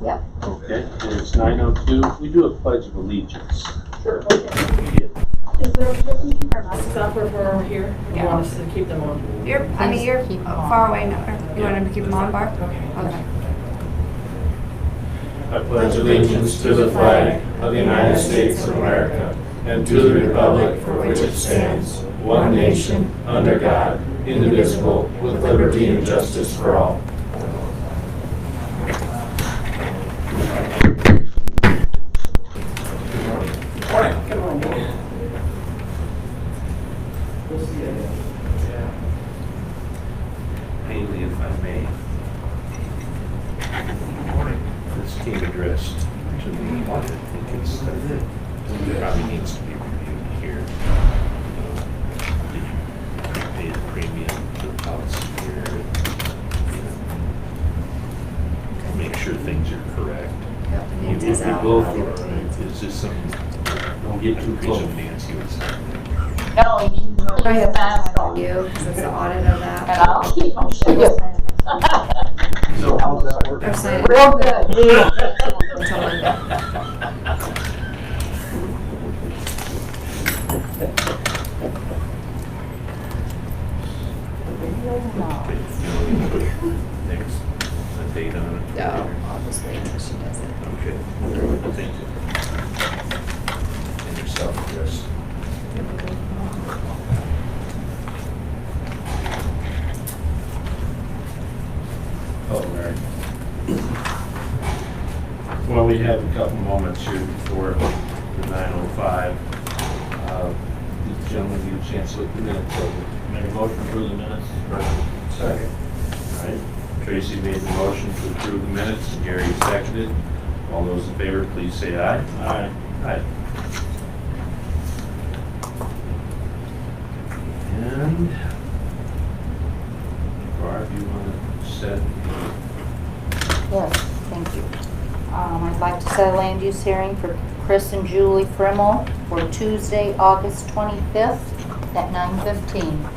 Yep. Okay, it's 9:02. We do a pledge of allegiance. Sure. Is there a difference or not? Stop her for over here. You want us to keep them on? You're far away now. You want him to keep them on, Barb? Okay. I pledge allegiance to the flag of the United States of America and to the republic for which it stands, one nation, under God, indivisible, with liberty and justice for all. Haley, if I may. This came addressed to me. I think it's, it probably needs to be reviewed here. Pay the premium to the policy here. Make sure things are correct. Yep. You Nancy's out. both, I'll give it to or Nancy. is this something, don't get too close. Nancy was. No, you can Go really ahead, fast on you, you. because it's the audit of And that. I'll keep my shit. So how's that working? Or sign it. Real good. Until Monday. Next, a date on it. No, I'll just wait until she does it. Okay, thank you. And yourself, Chris. Oh, Mary. Well, we have a couple moments here before the 9:05. These gentlemen get a chance to look at the minutes over. Make a motion to approve the minutes. Second. All right, Tracy made the motion to approve the minutes, Gary seconded. All those in favor, please say aye. Aye. Aye. And, Barb, you want to set? Yes, thank you. I'd like to set a land use hearing for Chris and Julie Frimmel for Tuesday, August 25th at 9:15.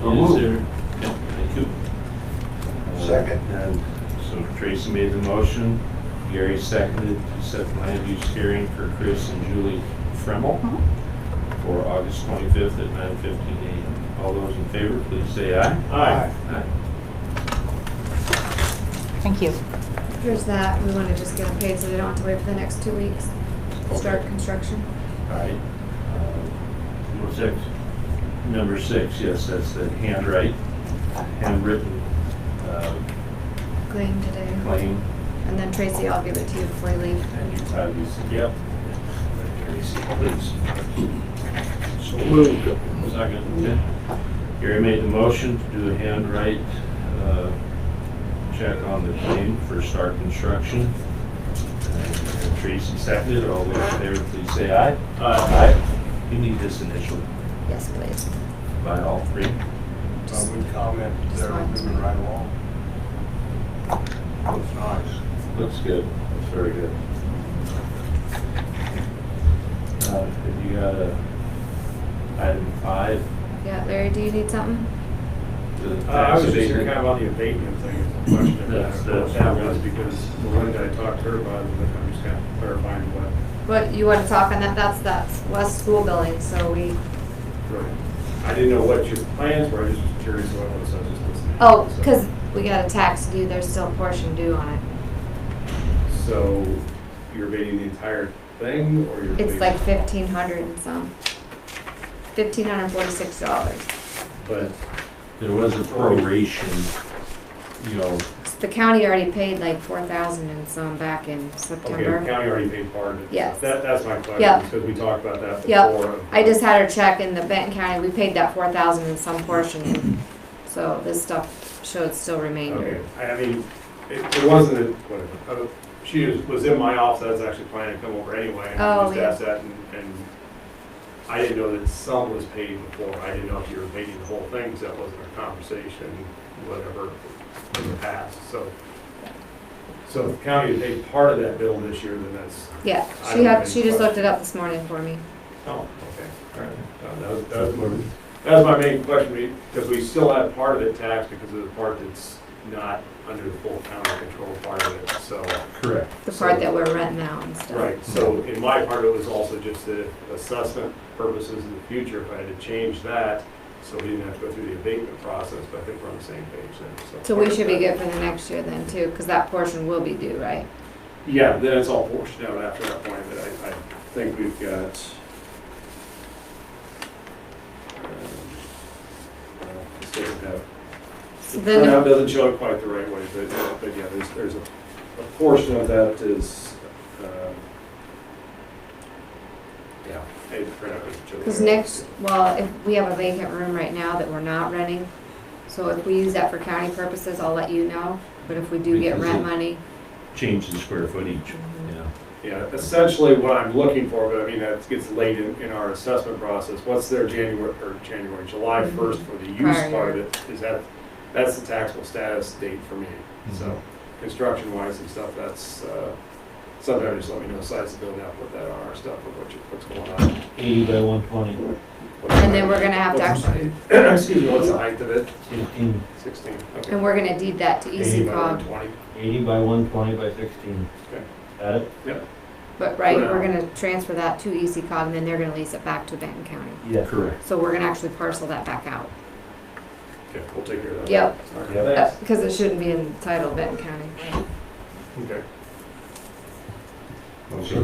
Is there? Yeah, thank you. Second. And so Tracy made the motion, Gary seconded to set the land use hearing for Chris and Julie Frimmel for August 25th at 9:15 a.m. All those in favor, please say aye. Aye. Aye. Thank you. Here's that. We want to just get them paid so they don't have to wait for the next 2 weeks to start construction. All right. What's that? Number 6, yes, that's the handwritten Claim today. claim. And then Tracy, I'll give it to you before you leave. And you probably said, yep. Tracy, please. So moved. Second. Okay. Gary made the motion to do a handwrite check on the claim for start construction. And Tracy seconded. All those in favor, please say aye. Aye. You need this initial Yes, please. by all three. Just- would comment they're moving right along. Looks nice. Looks good. Looks very good. Have you got item 5? Yeah, Larry, do you need something? I was just here kind of on the abatement thing, it's a question That's- of what that was, because Melinda, I talked to her about it, but I'm just kind of clarifying what. What, you want to talk on that? That's West School Building, so we, Right. I didn't know what your plans were, I just was curious what it was, so I was just listening. oh, So- because we got a tax due, there's still a portion due on it. So, you're abating the entire thing, or you're? It's abating- like 1,500 and some. $1,546. But, There was a proration, you know, The county already paid like 4,000 and some back in okay, the September. county already paid part of it. Yes. That's my question, Yep. because we talked about that Yep. before. I just had her check in the Benton County, we paid that 4,000 in some portion. So this stuff shows still Okay, remainder. I mean, it wasn't, she was in my office, I was actually planning to come over anyway, and Oh, just yeah. asked that, and I didn't know that some was paid before, I didn't know if you were paying the whole thing, because that wasn't a conversation, whatever, in the past, so. So if the county paid part of that bill this year, then that's, Yeah, I she don't had, have she any just looked question. it up this morning for me. oh, okay, all right. That was my main question, because we still have part of it taxed because of the part that's not under the full county control part of it, so. Correct. The part that we're renting out and stuff. Right, so in my part, it was also just the assessment purposes in the future, if I had to change that, so we didn't have to go through the abatement process, but I think we're on the same page then. So we should be good for the next year then too, because that portion will be due, right? Yeah, then it's all portioned out after that point, but I think we've got. This doesn't have, So the then, printout doesn't show it quite the right way, but yeah, there's a portion of that is, yeah, hey, the printout doesn't show it. because next, well, if we have a vacant room right now that we're not renting, so if we use that for county purposes, I'll let you know. But if we do get Because rent it- money, Change the square footage, yeah. Yeah, essentially what I'm looking for, but I mean, that gets late in our assessment process. What's their July 1st for the use Prior part of it, that's the taxable status date for me. So construction wise and stuff, that's, sometimes just let me know the size of the building, I'll put that on our stuff of what's going on. 80 by 120. and then we're gonna have to actually, Excuse me, what's the height of it? 16. 16, okay. and we're gonna deed that to 80 EC by cog. 120, 80 by 120 by 16. okay. Got it? But right, we're gonna transfer that to EC cog, and then they're gonna lease it back to Benton County. Yeah. Correct. So we're gonna actually parcel that back out. Okay, we'll take care of that. Yep. Yeah. Because it shouldn't be in title of Benton County. Okay. Okay, so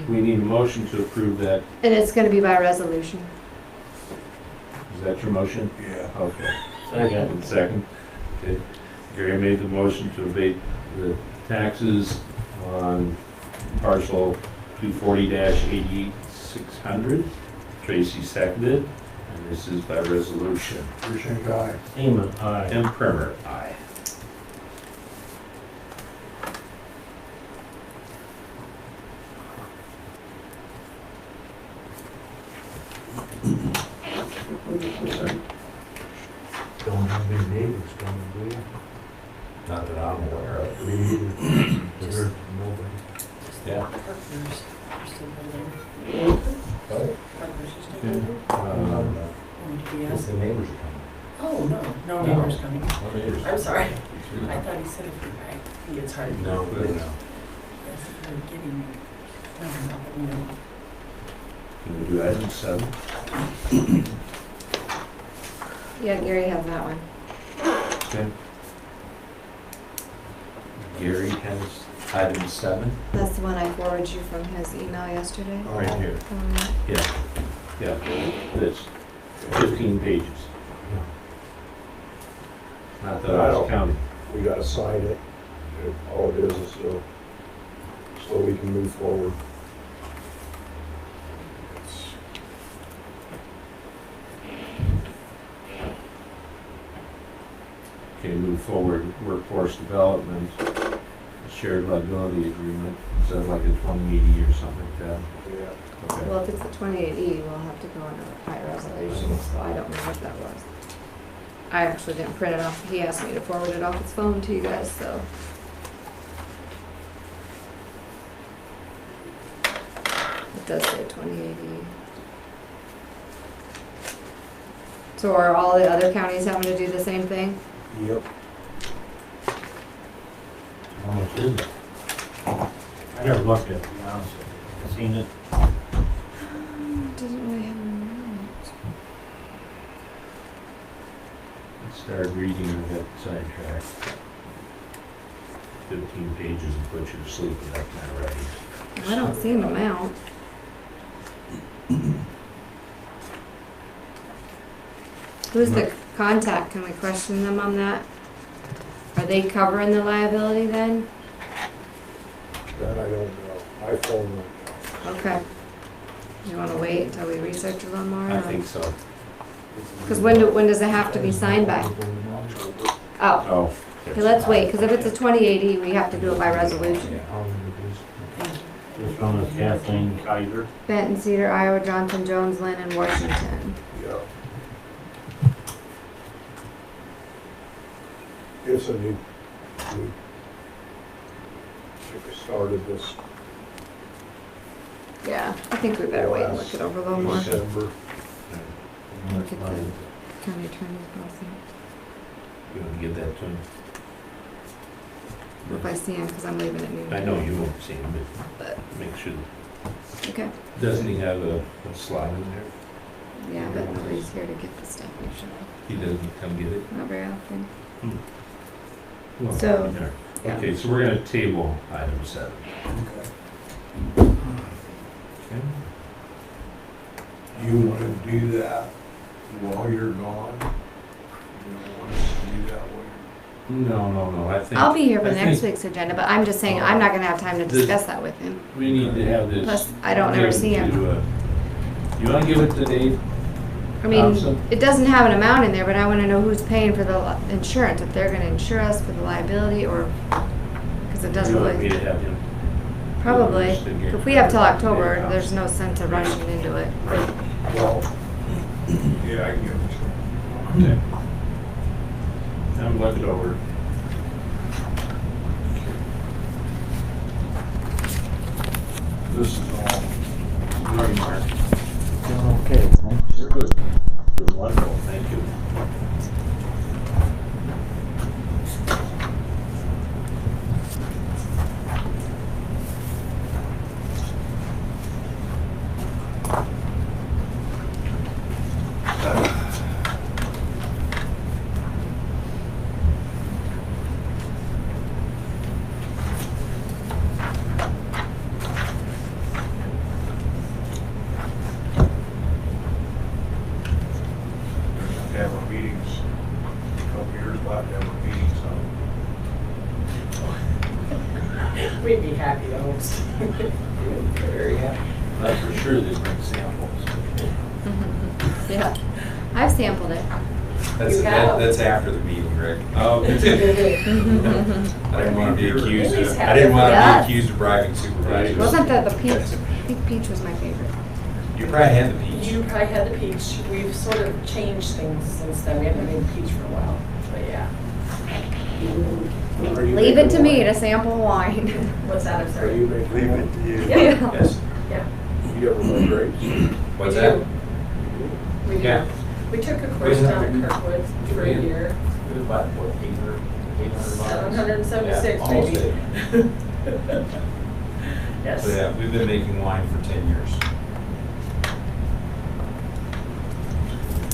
we need a motion to approve that. And it's gonna be by resolution. Is that your motion? Yeah. Okay. Second. Second. Okay. Gary made the motion to abate the taxes on parcel 240-88600. Tracy seconded, and this is by resolution. Percent aye. Seaman, aye. Tim Primer, aye. Don't have any neighbors coming, do you? Not that I'm aware of. Me either. There's nobody. Yeah. Partners are still building. Partners are still building. Did he ask? The neighbors are coming. Oh, no, no neighbors coming. No neighbors. I'm sorry. I thought he said I think it's hard. No, but no. Yes, if you're getting, no. Can we do item 7? Yeah, Gary has that one. Okay. Gary has item 7 That's the one I forwarded you from his email yesterday. right here. Um, Yeah, this, 15 pages. Not that I was counting. We gotta sign it. All it is so we can move forward. Okay, move forward, workforce development, shared liability agreement, is that like a 2080 or something like that? Yeah. Okay. Well, if it's the 28E, we'll have to go under high resolution, so I don't know what that was. I actually didn't print it off. He asked me to forward it off his phone to you guys, so. It does say 2080. So are all the other counties having to do the same thing? Yep. How much is it? I never looked at it, to be honest with you. I seen it. Doesn't really have a note. I started reading and got sidetracked. 15 pages and put you to sleep without that right. I don't see an amount. Who's the contact? Can we question them on that? Are they covering the liability then? That I don't know. I phoned them. Okay. You wanna wait until we research a little more? I think so. Cause when does it have to be signed by? Oh, Oh. okay, let's wait, cause if it's a 2080, we have to do it by resolution. This one is Kathleen Kaiser. Benton, Cedar, Iowa, Johnson, Jones, Lynn, and Washington. Yeah. It's a new, we started this Yeah, I think we better wait and look it over a little more. December. look at the county attorney's policy. You want to give that to him? If I see him, because I'm leaving at noon. I know you won't see him, But, but make sure. okay, Doesn't he have a slot in there? yeah, but nobody's here to get the stuff usually, He doesn't come get it? not very often. Well, So, there. yeah. Okay, so we're gonna table item 7. Okay. Okay. You want to do that while you're gone? You don't want us to do that while No, I think. I'll be here for I next think week's agenda, but I'm just saying, I'm not gonna have time to discuss that with him. We need to have this. Plus, I don't ever see him. You wanna give it to Dave? I mean, Thompson? it doesn't have an amount in there, but I wanna know who's paying for the insurance, if they're gonna insure us for the liability, or, because it doesn't You want me really, to have him? probably. Just to get- If we have till October, there's no sense of rushing into it. you're... Well, yeah, I can give it to you. Okay. I'm looking over. This is all... How are you, Mark? Doing okay, thanks. You're good. You're wonderful, thank you. Have our meetings, a couple years back, have our meetings on. We'd be happy to host. Very happy. That's for sure they bring samples. Yeah, I've sampled it. That's, You have. that's after the meeting, Rick. Oh, I didn't want to be accused Amy's of, had I didn't want to Yes. be accused of bribing supervisors. Wasn't the peach, I think peach was my favorite. You probably had the peach. You probably had the peach. We've sort of changed things since then. We haven't made peach for a while, but yeah. Are you Leave it to making me wine? to sample wine. What's that? I'm Are sorry. you making Leave wine? it to you. Yeah. Yes. Yeah. You ever make grapes? What's We that? do. We do. Yeah. We took a course down at Kirkwood for a year. It was about, what, 800 bucks? 776 Yeah, almost maybe. Yes. So yeah, we've been making wine for 10 years.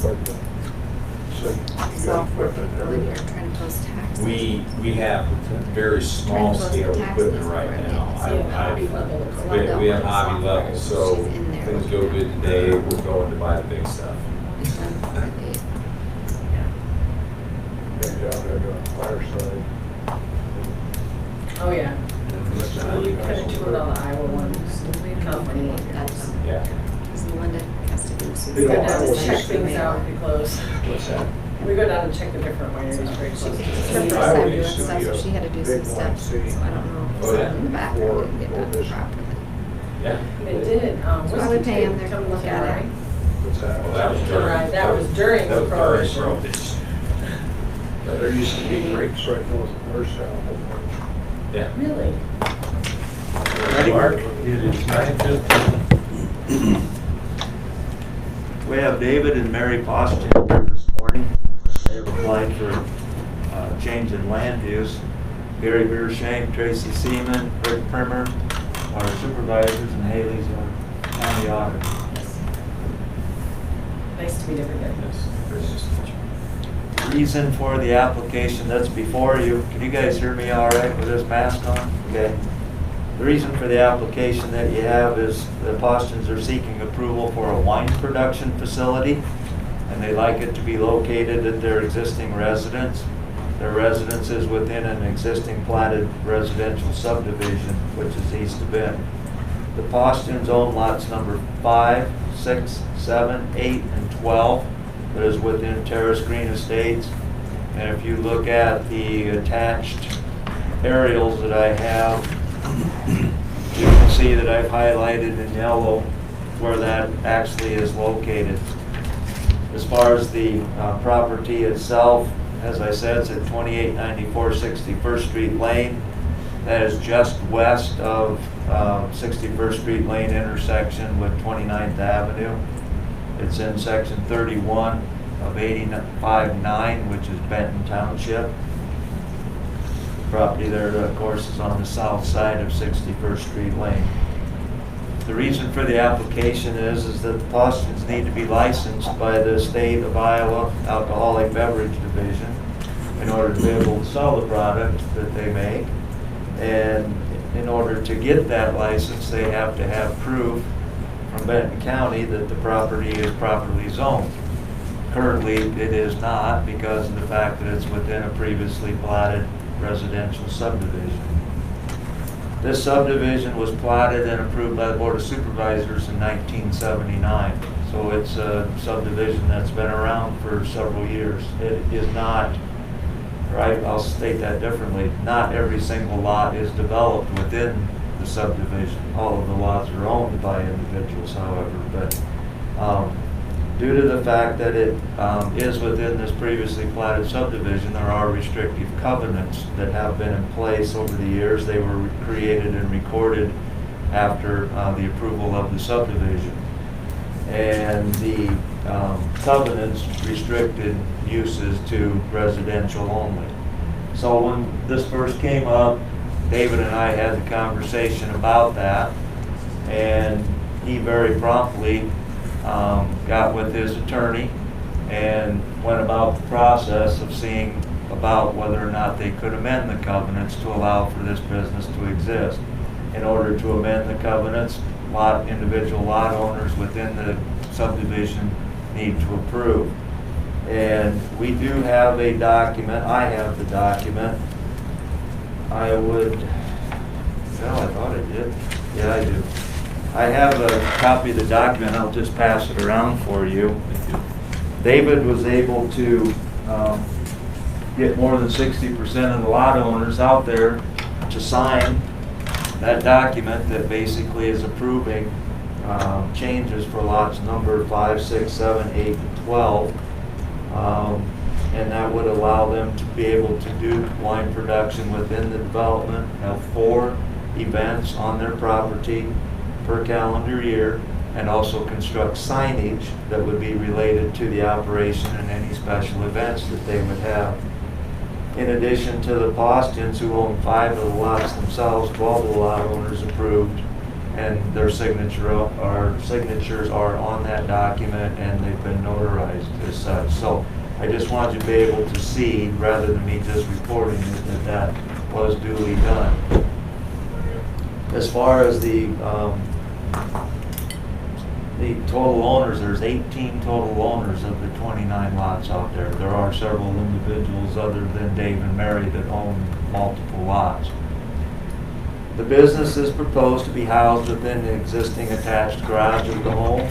So you So, got equipment and we're here everything? trying to post taxes. We have very small scale equipment right now. So you have hobby level equipment. We have hobby level, so She's in there. things go good today, we're going to buy the big stuff. Maybe out there on fireside. Oh, yeah. We kind of toured on the Iowa one company. That's, Yeah. because Linda has to do some. You We go know, down I to was check just things out pretty close. What's that? We go down and check the different wineries very She, close. it's her I first time would doing used to stuff, be so a she had to do some big wine steps, city. so I don't know if Oh, yeah. in the back For or didn't get done prohibition. properly. Yeah. It did. So I would pay him there to Come look at it. right? What's that? Well, that was during. Right, that was during that was during Prohibition. Prohibition. There used to be grapes right north of Warsaw. Yeah. Really? Ready, Mark? It is 9:15. We have David and Mary Boston here this morning. They've applied for change in land use. Gary Beershank, Tracy Seaman, Rick Primer, our supervisors, and Haley's our county auditor. Nice to meet everybody. Yes. Very nice to meet you. Reason for the application that's before you, can you guys hear me all right with this mask on? Okay. The reason for the application that you have is the Bostons are seeking approval for a wine production facility, and they'd like it to be located at their existing residence. Their residence is within an existing platted residential subdivision, which is east of Benton. The Bostons own lots number 5, 6, 7, 8, and 12 that is within Terrace Green Estates. And if you look at the attached aerials that I have, you can see that I've highlighted in yellow where that actually is located. As far as the property itself, as I said, it's at 2894 61st Street Lane. That is just west of 61st Street Lane intersection with 29th Avenue. It's in section 31 of 85-9, which is Benton Township. Property there, of course, is on the south side of 61st Street Lane. The reason for the application is that the Bostons need to be licensed by the state of Iowa Alcoholic Beverage Division in order to be able to sell the product that they make. And in order to get that license, they have to have proof from Benton County that the property is properly zoned. Currently, it is not because of the fact that it's within a previously platted residential subdivision. This subdivision was platted and approved by the Board of Supervisors in 1979. So it's a subdivision that's been around for several years. It is not, right, I'll state that differently, not every single lot is developed within the subdivision. All of the lots are owned by individuals, however, but due to the fact that it is within this previously platted subdivision, there are restrictive covenants that have been in place over the years. They were created and recorded after the approval of the subdivision. And the covenants restricted uses to residential only. So when this first came up, David and I had the conversation about that, and he very promptly got with his attorney and went about the process of seeing about whether or not they could amend the covenants to allow for this business to exist. In order to amend the covenants, individual lot owners within the subdivision need to approve. And we do have a document, I have the document. I thought I did. Yeah, I do. I have a copy of the document. I'll just pass it around for you. David was able to get more than 60% of the lot owners out there to sign that document that basically is approving changes for lots number 5, 6, 7, 8, and 12. And that would allow them to be able to do wine production within the development, have 4 events on their property per calendar year, and also construct signage that would be related to the operation and any special events that they would have. In addition to the Bostons, who own 5 of the lots themselves, 12 of the lot owners approved, and their signatures are on that document, and they've been notarized as such. So I just wanted you to be able to see, rather than me just reporting it, that that was duly done. As far as the total owners, there's 18 total owners of the 29 lots out there. There are several individuals other than Dave and Mary that own multiple lots. The business is proposed to be housed within the existing attached garage of the home.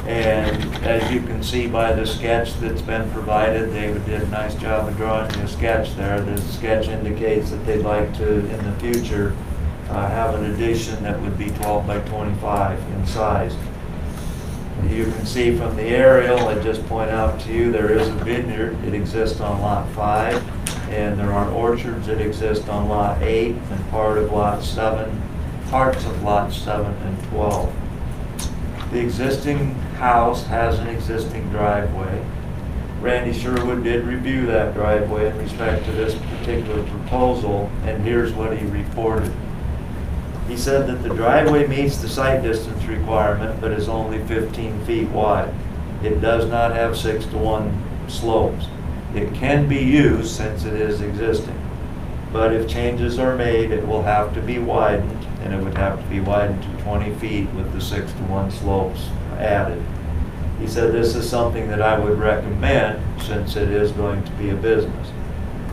And as you can see by the sketch that's been provided, David did a nice job of drawing a sketch there. The sketch indicates that they'd like to, in the future, have an addition that would be 12 by 25 in size. You can see from the aerial, I just point out to you, there is a vineyard. It exists on lot 5, and there are orchards that exist on lot 8 and part of lot 7, parts of lots 7 and 12. The existing house has an existing driveway. Randy Sherwood did review that driveway in respect to this particular proposal, and here's what he reported. He said that the driveway meets the site distance requirement, but is only 15 feet wide. It does not have 6-to-1 slopes. It can be used since it is existing, but if changes are made, it will have to be widened, and it would have to be widened to 20 feet with the 6-to-1 slopes added. He said this is something that I would recommend since it is going to be a business.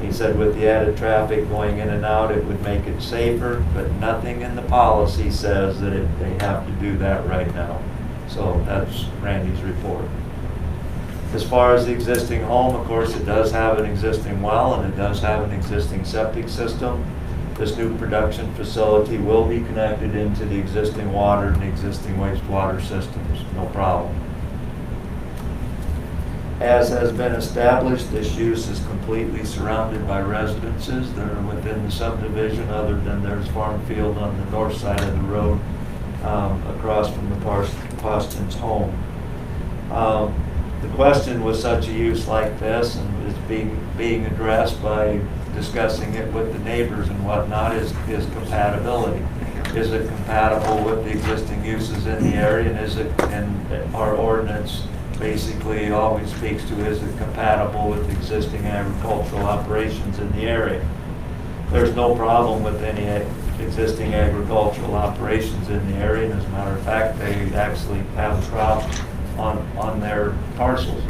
He said with the added traffic going in and out, it would make it safer, but nothing in the policy says that they have to do that right now. So that's Randy's report. As far as the existing home, of course, it does have an existing well and it does have an existing septic system. This new production facility will be connected into the existing water and existing wastewater systems, no problem. As has been established, this use is completely surrounded by residences that are within the subdivision, other than there's farm field on the north side of the road across from the Boston's home. The question was such a use like this and is being addressed by discussing it with the neighbors and whatnot is compatibility. Is it compatible with the existing uses in the area, and our ordinance basically always speaks to, is it compatible with existing agricultural operations in the area? There's no problem with any existing agricultural operations in the area, and as a matter of fact, they actually have a crop on their parcels.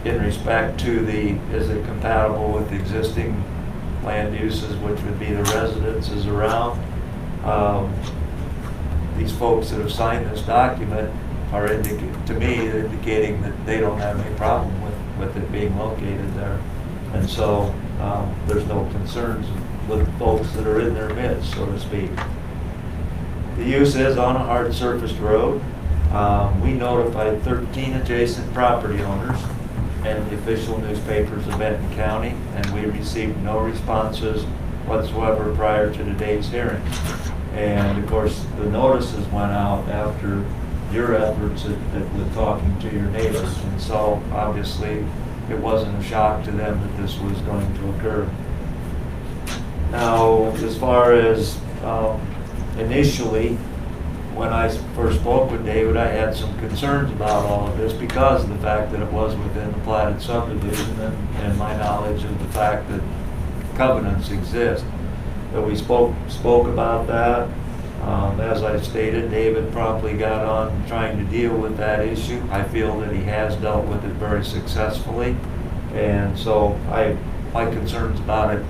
In respect to is it compatible with the existing land uses, which would be the residences around? These folks that have signed this document are indicating that they don't have any problem with it being located there. And so there's no concerns with folks that are in their midst, so to speak. The use is on a hard surfaced road. We notified 13 adjacent property owners and the official newspapers of Benton County, and we received no responses whatsoever prior to today's hearing. And of course, the notices went out after your efforts with talking to your neighbors, and so obviously it wasn't a shock to them that this was going to occur. Now, as far as initially, when I first spoke with David, I had some concerns about all of this because of the fact that it was within the platted subdivision and my knowledge of the fact that covenants exist. But we spoke about that. As I stated, David promptly got on trying to deal with that issue. I feel that he has dealt with it very successfully. And so my concerns about it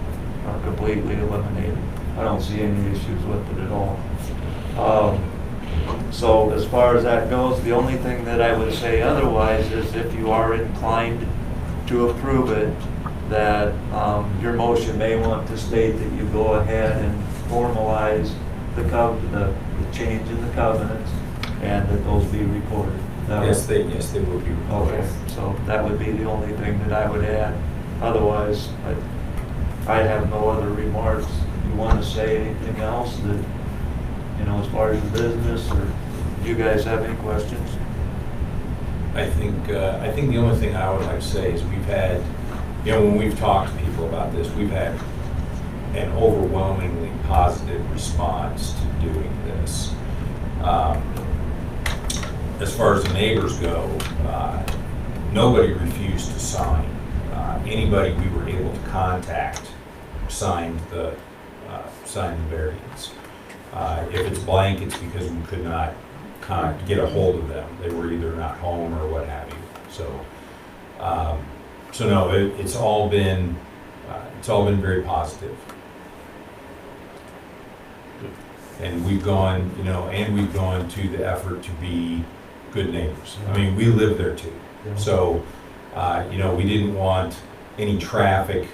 are completely eliminated. I don't see any issues with it at all. So as far as that goes, the only thing that I would say otherwise is if you are inclined to approve it, that your motion may want to state that you go ahead and formalize the change in the covenants and that those be recorded. Yes, they will be recorded. Okay, so that would be the only thing that I would add. Otherwise, I have no other remarks. You want to say anything else that, as far as your business, or do you guys have any questions? I think the only thing I would like to say is we've had, when we've talked to people about this, we've had an overwhelmingly positive response to doing this. As far as the neighbors go, nobody refused to sign. Anybody we were able to contact signed the variance. If it's blank, it's because we could not get a hold of them. They were either not home or what have you. So no, it's all been very positive. And we've gone to the effort to be good neighbors. I mean, we live there too. So, we didn't want any traffic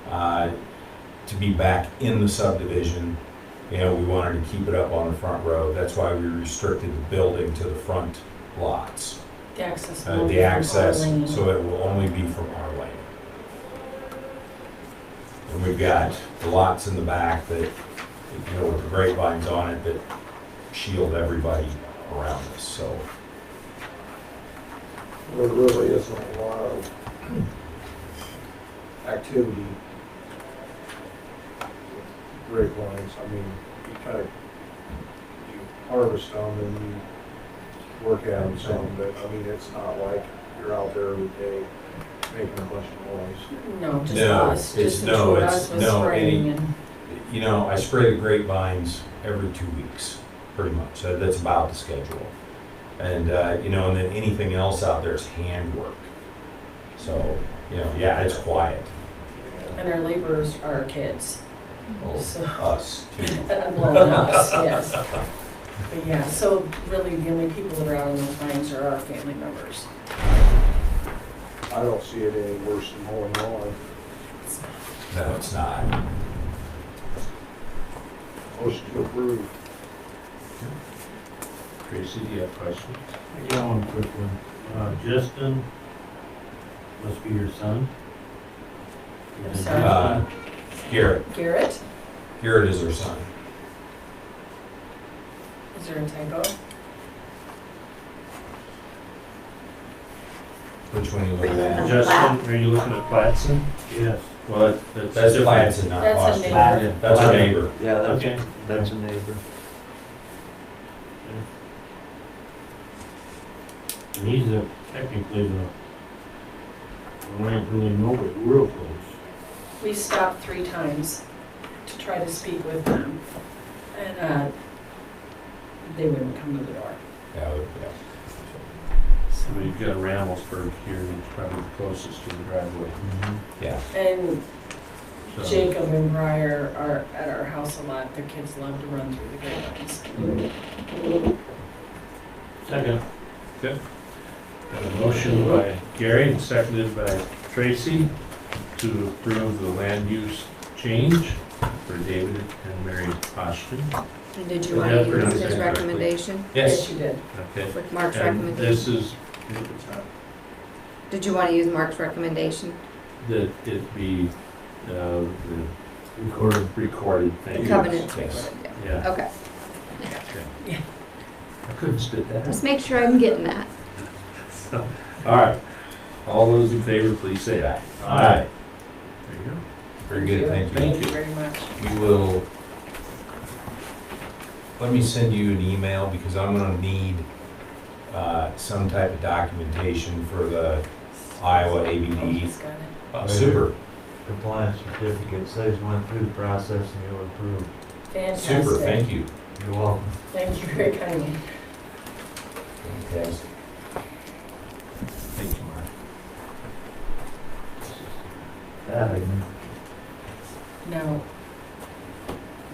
to be back in the subdivision. We wanted to keep it up on the front road. That's why we restricted the building to the front lots. The access. So it will only be from our lane. And we've got the lots in the back that, with the grapevines on it that shield everybody around us, so. There really isn't a lot of activity with grapevines. I mean, you harvest them and you work at them some, but I mean, it's not like you're out there every day making a bunch of noise. No, just No, us. it's Just no, between it's us with no, spraying any- and. I spray the grapevines every 2 weeks, pretty much. That's about the schedule. And, and then anything else out there is handwork. So, it's quiet. And our laborers are our kids. Oh, So- us, too. Well, us, yes. But yeah, so really the only people that are out on those lines are our family members. I don't see it any worse than mowing lawn. No, it's not. Motion to approve. Tracy, do you have questions? I got one quick one. Justin must be your son. Your Is it son? Garrett. Garrett, Garrett is our son. is there a typo? Which one are you looking at? Justin, are you looking at Platson? Yes. Well, That's different. Platson, not That's a Austin. neighbor. That's our neighbor. Yeah, Okay. that's a neighbor. And he's technically there ain't really nobody real close. We stopped 3 times to try to speak with them, and they wouldn't come to the door. Yeah. So we've got Ramblesburg here, who's probably the closest to the driveway. Yeah. And So- Jacob and Briar are at our house a lot. Their kids love to run through the grapevines. Second. Good. Got a motion by Gary and seconded by Tracy to approve the land use change for David and Mary Austin. And did you Yeah, want to use pronounce his it correctly. recommendation? Yes. you did. Okay. With Mark's And this recommendation? is, Did you want to use Mark's recommendation? that it be, the recorded. Thank The you. covenant? Yes. Yeah. Yeah. Okay, Okay. I couldn't spit that. just make sure I'm getting that. So, all right. All those in favor, please say aye. Aye. There you go. Very good, thank you. Thank Thank you you. very much. We will, let me send you an email because I'm gonna need some type of documentation for the Iowa ABD. He's got it. Super, Compliance certificate says you went through the process and you were approved. Fantastic. super, thank you. You're welcome. Thank you very kindly. Fantastic. Thank you, Mark. Now,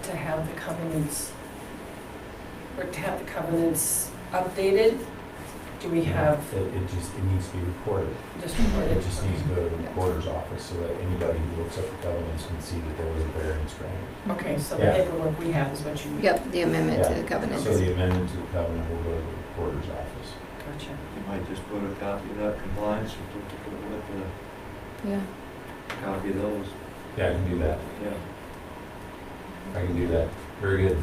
to have the covenants, or to have the covenants updated, do we have It needs to be recorded. just recorded? It just needs to go to the recorder's office so that anybody who looks up the covenants can see that there was a variance granted. Okay, so the Yeah. paperwork we have is what you need. Yep, the amendment to Yeah. the covenant. So the amendment to the covenant will go to the recorder's office. Gotcha. You might just put a copy of that compliance certificate with Yeah. a copy of those. Yeah, I can do that. Yeah. I can do that. Very good.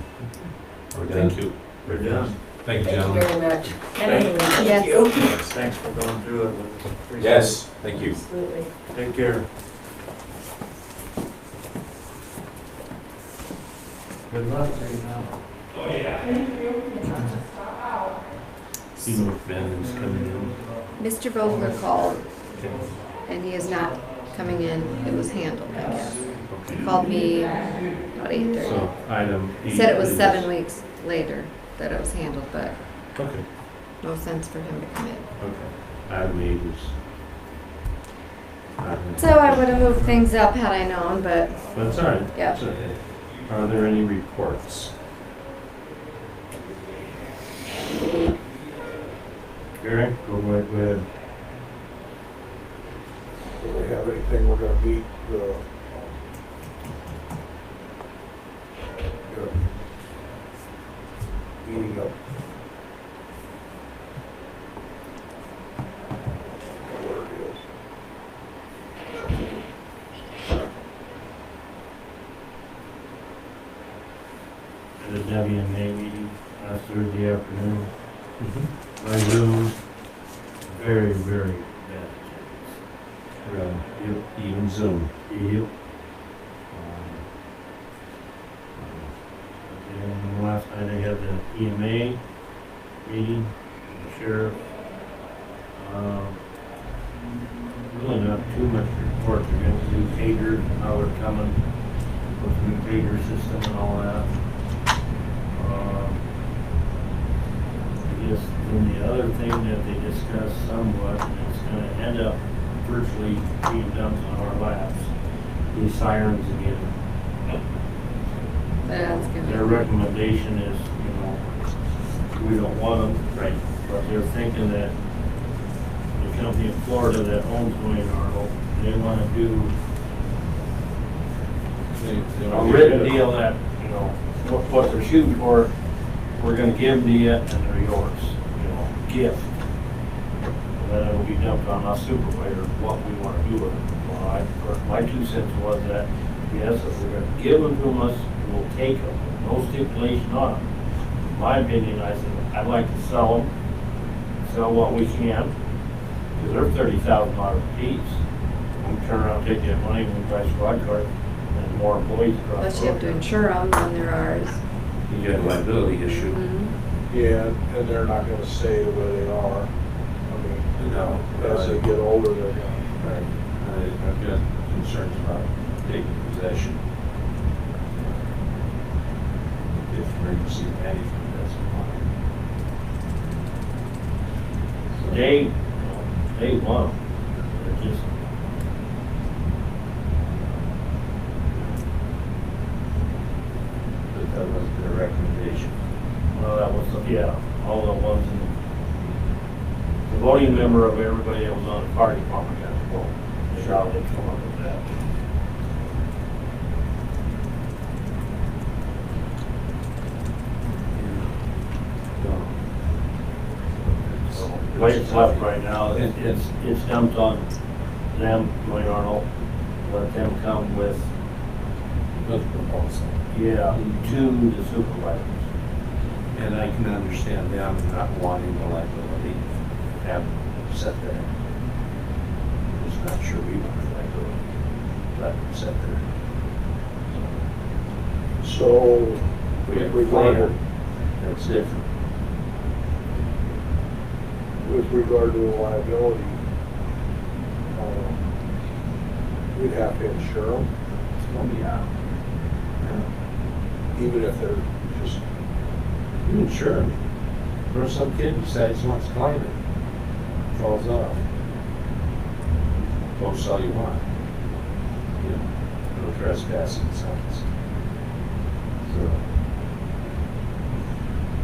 Are we done? Thank you. We're Yeah. done. Thank you, Thank you gentlemen. very much. And anyway, thank Yes. you. Thanks for going through it with us. Appreciate Yes, thank you. Absolutely. it. Take care. Good luck to you now. See if Ben is coming in. Mr. Vogler called Okay. and he is not coming in. It was handled, I guess. He Okay. called me about 8:30. So item E. He said it was is- 7 weeks later that it was handled, but Okay, no sense for him to come in. okay. Item E is. So I would have moved things up had I known, but That's all right. Yeah. That's all right. Are there any reports? Gary? Go right ahead. If we have anything, we're gonna meet the, meeting up. Where it is. At the WMA meeting last Thursday afternoon. Mm-hmm. By Zoom. Very, very bad. Even Zoom. Yep. And last night I had the EMA meeting, with the sheriff. Really not too much report. They're gonna do pager, how they're coming with the new pager system and all that. I guess then the other thing that they discussed somewhat, and it's gonna end up virtually being dumped on our laps, these sirens again. that's Their good. recommendation is, we don't want them. Right. But they're thinking that the company in Florida that owns Wayne Arnold, they want to do a written deal that, what they're shooting for, we're gonna give to you and they're yours, gift. And then it'll be dumped on us supervisors what we want to do with it. Well, my 2 cents was that, yes, if we're gonna give them to us, we'll take them, no stipulation on them. In my opinion, I said, I'd like to sell them, sell what we can, Because they're $30,000 a piece. I'm turn around, take that money, and we buy squad car, and more employees across Plus the you have to road. insure them when they're ours. You got a liability issue. Mhm. Yeah, and they're not gonna stay the way they are. I mean, No. as they get older, they're gonna. Right. I've got concerns about taking possession. If emergency management doesn't want it. They want them. They're just, But that wasn't their recommendation. well, that was, yeah, all the ones in the voting member of everybody that was on the fire department got a vote. That's how they come up with that. So, the way it's left right now, it's dumped on them, Dwayne Arnold. Let them come with, With proposal. yeah, to the supervisors. And I can understand them not wanting the liability, have them sit there. I'm just not sure we want the liability, let them sit there. So, We have with a plan, regard, that's different. with regard to the liability, we'd have to insure them, Oh, yeah. even if they're just, You insure them. Or some kid decides he wants to climb it, falls off. Post all you want. You know, no trespassing signs. So,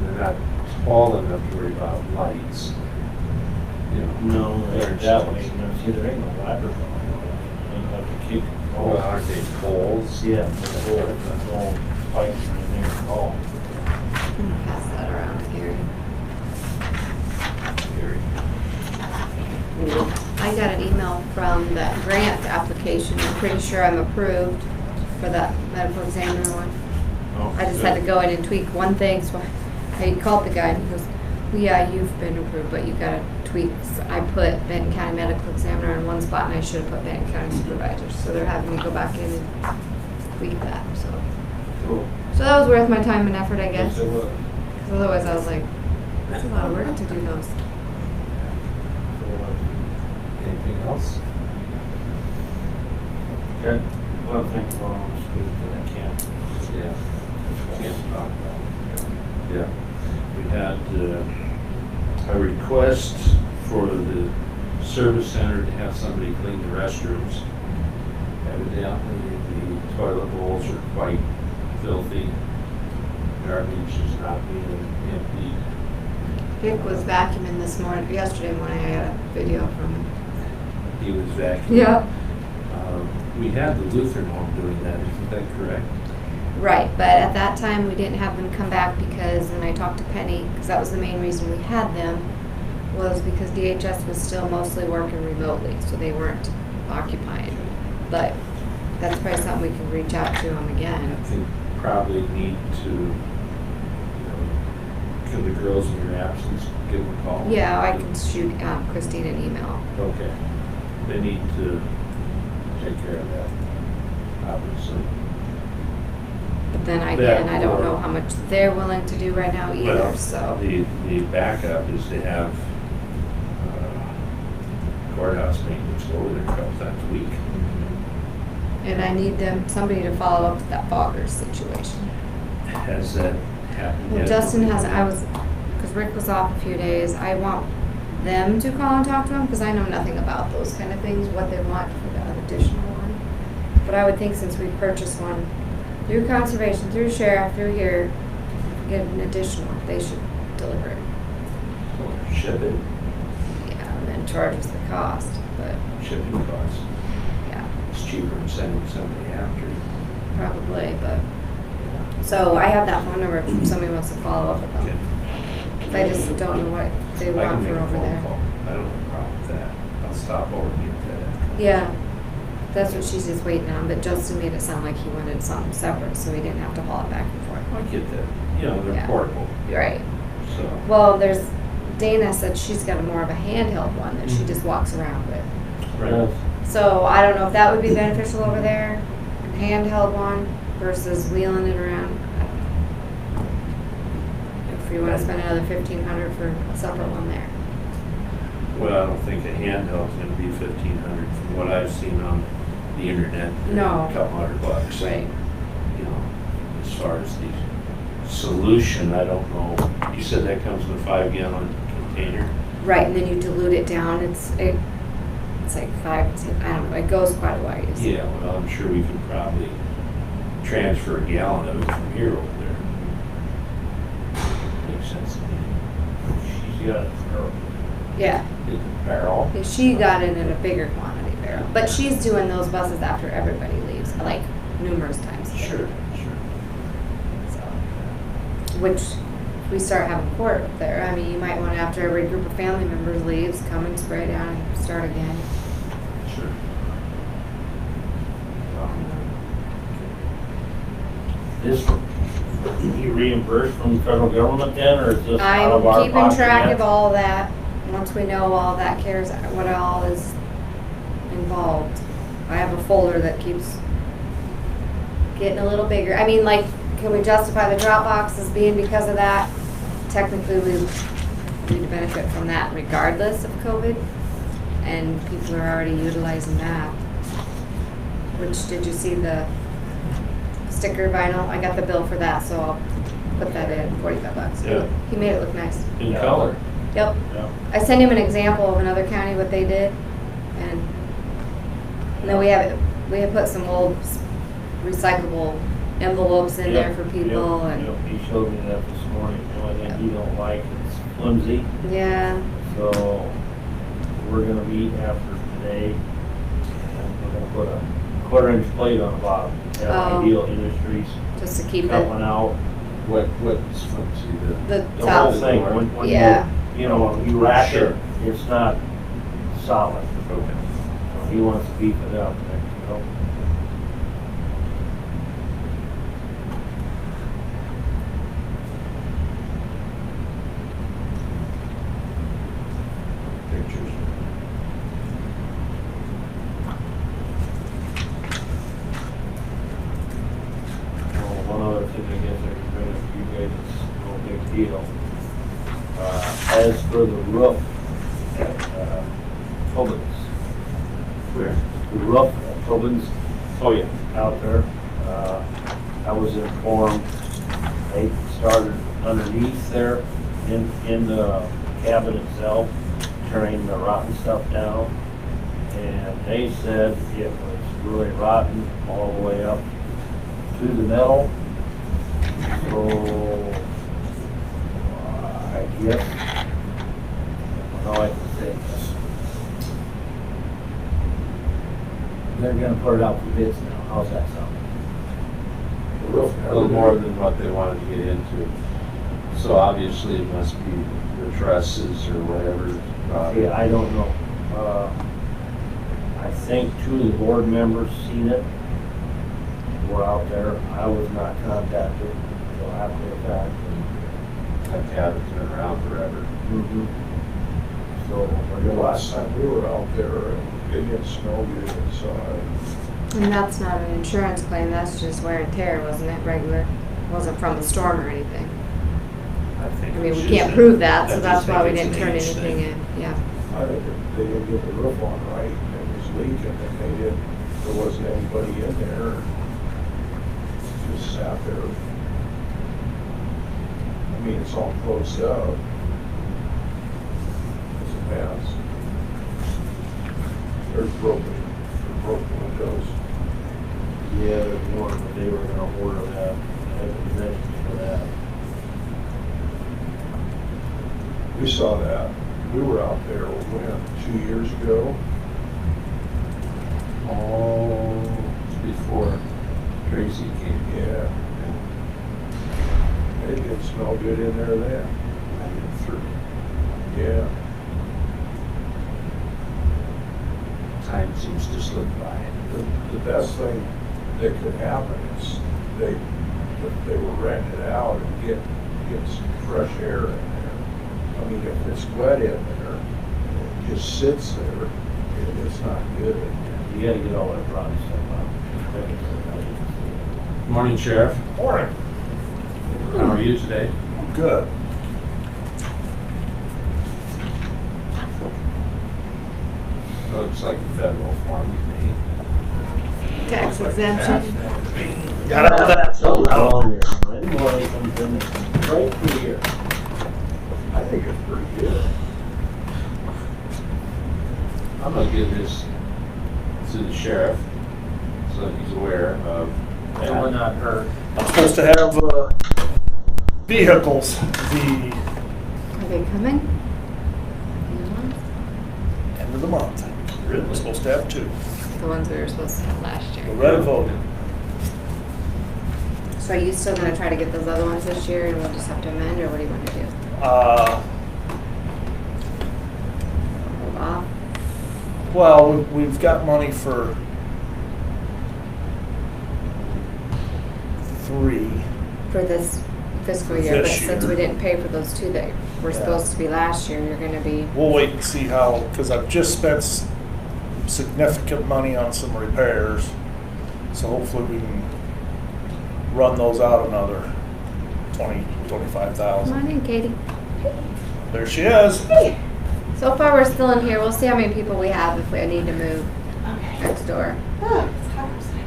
they're not tall enough to worry about lights. You know. No, they're that way, see, there ain't no ladder going on. They have to keep. Well, aren't they poles? Yeah, that's all spikes and everything at all. I'm gonna pass that around, Gary. I got an email from that grant application. I'm pretty sure I'm approved for that medical examiner one. Oh, I just had to go in and tweak one thing, so I called the guy and he goes, well, yeah, you've been approved, but you gotta tweak. So I put Benton County Medical Examiner in one spot and I should have put Benton County Supervisors. So they're having me go back in and tweak that, so. Cool. So that was worth my time and effort, I guess. Yes, it was. 'Cause otherwise I was like, that's a lot of work to do those. Anything else? Okay, well, thanks for all this food that I can't. Yeah. Can't talk about it. Yeah. We had a request for the service center to have somebody clean the restrooms. Evidently, the toilet bowls are quite filthy. Garbage is not being emptied. Dick was vacuuming this morning, yesterday morning, I got a video from him. He was vacuuming. Yeah. We had the Lutheran home doing that, isn't that correct? Right, but at that time, we didn't have them come back because when I talked to Penny, because that was the main reason we had them, was because DHS was still mostly working remotely, so they weren't occupying. But that's probably something we can reach out to them I again. think probably need to, can the girls in your absence give them a call? Yeah, I can shoot Christine an email. Okay. They need to take care of that, obviously. But then again, I don't or- know how much they're willing to do right now either, Well, so. The backup is to have courthouse maintenance go over there a couple times a week. And I need somebody to follow up with that Foggers situation. Has that happened Well, yet? Justin has, because Rick was off a few days, I want them to call and talk to him, because I know nothing about those kind of things, what they want for the additional one. But I would think since we purchased one through conservation, through sheriff, through here, if we get an additional, they should deliver it. Ship it, Yeah, and then charge us the cost, but, shipping costs. yeah, It's cheaper than sending somebody after you. probably, but. So I have that phone number if somebody wants to follow up with Okay. them. I just don't know what they I can want make for a over phone there. call. I don't have a problem with that. I'll stop over and get that. Yeah, that's what she's just waiting on, but Justin made it sound like he wanted something separate, so he didn't have to haul it back and forth. I get that. You know, they're Yeah. portable, Right. so. Well, there's Dana said she's got more of a handheld one that she just walks around with. Right. So I don't know if that would be beneficial over there, a handheld one versus wheeling it around. I don't know. If you want to spend another $1,500 for a separate one there. Well, I don't think a handheld's gonna be 1,500 from what I've seen on the internet. No. A couple $100. Right. You know, as far as the solution, I don't know. You said that comes in a 5-gallon container? Right, and then you dilute it down. It's like 5 to 10, I don't know. It goes quite a ways. Yeah, well, I'm sure we could probably transfer a gallon of it from here over there. Makes sense to me. She's got it. Yeah. Is it barrel? Yeah, she got it in a bigger quantity barrel, but she's doing those buses after everybody leaves, like numerous times. a day. Sure. So, which, if we start having court up there, I mean, you might want, after every group of family members leaves, come and spray down and start again. Sure. This, you reimbursed from the federal government then, or is this out of our I'm keeping pocket track yet? of all that, once we know all that cares, what all is involved. I have a folder that keeps getting a little bigger. I mean, like, can we justify the drop box as being because of that? Technically, we need to benefit from that regardless of COVID, and people are already utilizing that. Which, did you see the sticker vinyl? I got the bill for that, so I'll put that in, $45. Yeah. He made it look nice. In color. Yep. Yeah. I sent him an example of another county, what they did, and then we have put some old recyclable envelopes in there for people, and Yep, he showed me that this morning. The only thing he don't like is flimsy, yeah, so we're gonna meet after today, and we're gonna put a 1/4-inch plate on the bottom. Have Oh. Ideal Industries just to keep cut it, one out. What's flimsy, the The top. whole thing, when Yeah. you know, when you rack Sure. it, it's not solid. Okay. He wants to beef it up, you know. Pictures. One other thing I guess I could bring up to you guys, it's no big deal. As for the roof at Tobin's, Where? the roof at Tobin's Oh, yeah. out there, I was informed they started underneath there in the cabin itself, tearing the rotten stuff down. And they said it was really rotten all the way up to the metal. So, I guess, all I can say is, they're gonna put it out for bids now. How's that sound? A little more than what they wanted to get into. So obviously it must be the trusses or whatever. Yeah, I don't know. I think 2 of the board members seen it. Were out there. I was not contacted until after the fact. That cabin's been around forever. So, The last time we were out there, it didn't snow good inside. And that's not an insurance claim, that's just wear and tear, wasn't it, regular? Wasn't from the storm or anything. I think I mean, it's we just can't a- prove that, so I that's just why we think didn't it's turn an age anything thing. in, yeah. I think they didn't get the roof on right, it was leaking, and there wasn't anybody in there. Just sat there. I mean, it's all closed up. It's a mess. There's broken windows. yeah, there's one, but they were gonna order that. They had possessions for that. We saw that. We were out there, when, 2 years ago? Oh, before Tracy came. Yeah. It didn't smell good in there then. I went through. Yeah. Time seems to slip by. The best thing that could happen is they were renting it out and get some fresh air in there. I mean, if it's wet in there, and it just sits there, it's not good. You gotta get all that rotten stuff out. Morning, Sheriff. Morning. How are you today? Good. Looks like a federal form to me. Tax exemption. Got out of that. Invoice comes in right through here. I think it's pretty good. I'm gonna give this to the sheriff, so that he's aware of And we're that. not hurt. I'm supposed to have vehicles, the Are they coming? end of the month. We're supposed to have 2. The ones we were supposed to have last year. Loretta voted. So are you still gonna try to get those other ones this year and we'll just have to amend, or what do you wanna do? Hold off? Well, we've got money for 3. For this fiscal year, but This since year. we didn't pay for those 2 that were Yeah. supposed to be last year, you're gonna be, We'll wait and see how, because I've just spent significant money on some repairs. So hopefully we can run those out another 20, come 25,000. on in, Katie. There she is. Hey. So far, we're still in here. We'll see how many people we have if we need to move Okay. next door. Ah, it's hot outside.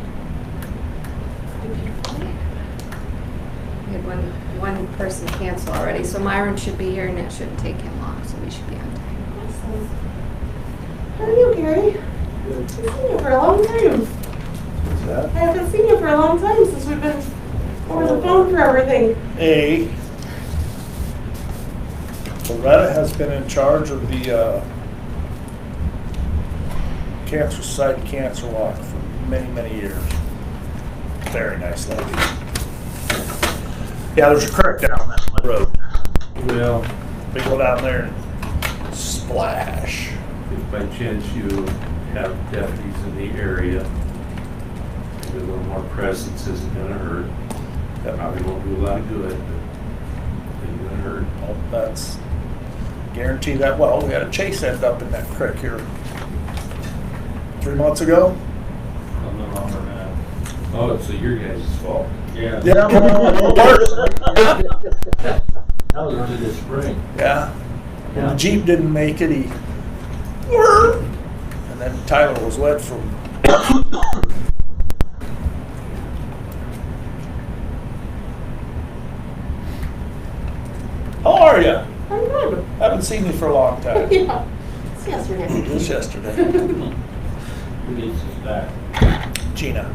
We had one person cancel already, so Myron should be here and it shouldn't take him long, so we should be on time. Awesome. How are you, Gary? I haven't seen you for a long time. What's that? I haven't seen you for a long time since we've been over the phone for everything. Loretta has been in charge of the Cancer Society Cancer Walk for many, many years. Very nice lady. Yeah, there's a creek down that road. Well, We go down there and splash. if by chance you have deputies in the area, maybe a little more presence isn't gonna hurt. That probably won't do a lot of good, but it's gonna hurt. Well, that's guarantee that. Well, we had a chase end up in that creek here 3 months ago. I'm no longer mad. Oh, so your guys' fault. Yeah. Yeah, That was into the spring. yeah. When the Yeah. Jeep didn't make it, he and then Tyler was wet from. How are you? I'm good. Haven't seen you for a long time. Yeah. It's yesterday. Just yesterday. Who gets this back? Gina.